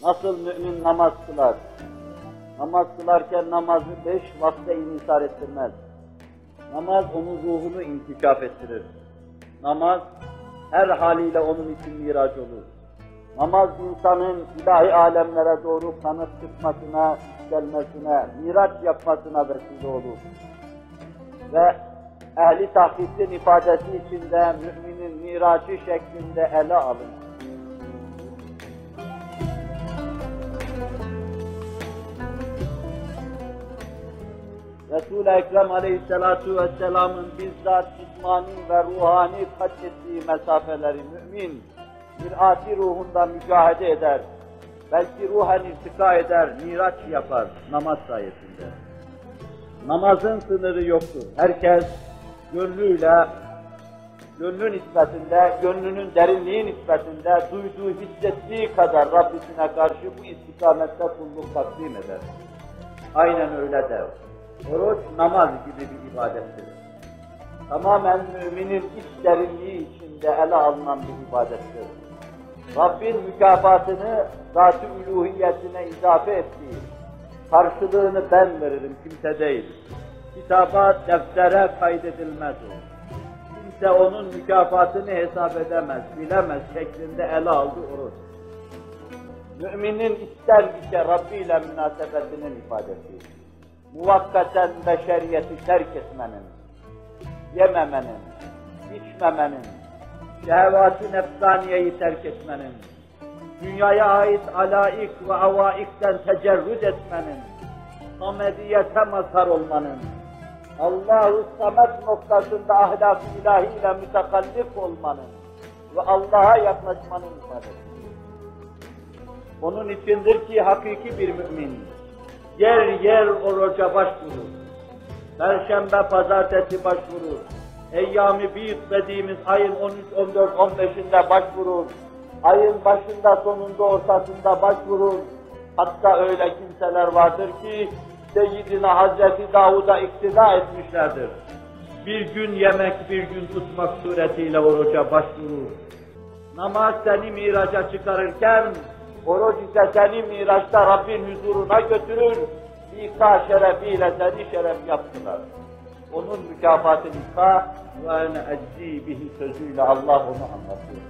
Nasıl mümin namaz kılar? Namaz kılarken namazı 5 vakte inisar ettirmez. Namaz onun ruhunu inkişaf ettirir. Namaz her haliyle onun için miraç olur. Namaz insanın ilahi alemlere doğru kanat çıkmasına, yükselmesine, miraç yapmasına vesile olur. Ve ehli tahkikin ifadesi içinde müminin miracı şeklinde ele alınır. Resul-i Ekrem Aleyhisselatu Vesselam'ın bizzat cismani ve ruhani kat ettiği mesafeleri mümin, mir'ati ruhunda müşahede eder, belki ruhen irtika eder, miraç yapar namaz sayesinde. Namazın sınırı yoktur. Herkes gönlüyle, gönlü nispetinde, gönlünün derinliği nispetinde duyduğu, hissettiği kadar Rabbisine karşı bu istikamette kulluk takdim eder. Aynen öyle der. Oruç, namaz gibi bir ibadettir. Tamamen müminin iç derinliği içinde ele alınan bir ibadettir. Rabbin mükafatını zat-ı uluhiyetine izafe ettiği, karşılığını ben veririm, kimse değil. Kitaba, deftere kaydedilmez o. Kimse onun mükafatını hesap edemez, bilemez şeklinde ele aldı oruç. Müminin içten içe Rabbi ile münasebetinin ifadesi. Muvakkaten beşeriyeti terk etmenin, yememenin, içmemenin, şehvat-ı nefsaniyeyi terk etmenin, dünyaya ait alaik ve avaikten tecerrüd etmenin, samediyete mazhar olmanın, Allah-u Samet noktasında ahlak-ı ilahiyle mütekallif olmanın ve Allah'a yaklaşmanın ifadesi. Onun içindir ki hakiki bir mümin, yer yer oruca başvurur. Perşembe, pazartesi başvurur. Eyyam-ı Bîd dediğimiz ayın 13, 14, 15'inde başvurur. Ayın başında, sonunda, ortasında başvurur. Hatta öyle kimseler vardır ki Seyyidina Hazreti Davud'a iktida etmişlerdir. Bir gün yemek, bir gün tutmak suretiyle oruca başvurur. Namaz seni miraca çıkarırken, oruç ise seni miraçta Rabbin huzuruna götürür, İsa şerefiyle seni şeref yaptılar. Onun mükafatı İsa ve ene eczi bihi sözüyle Allah onu anlatıyor.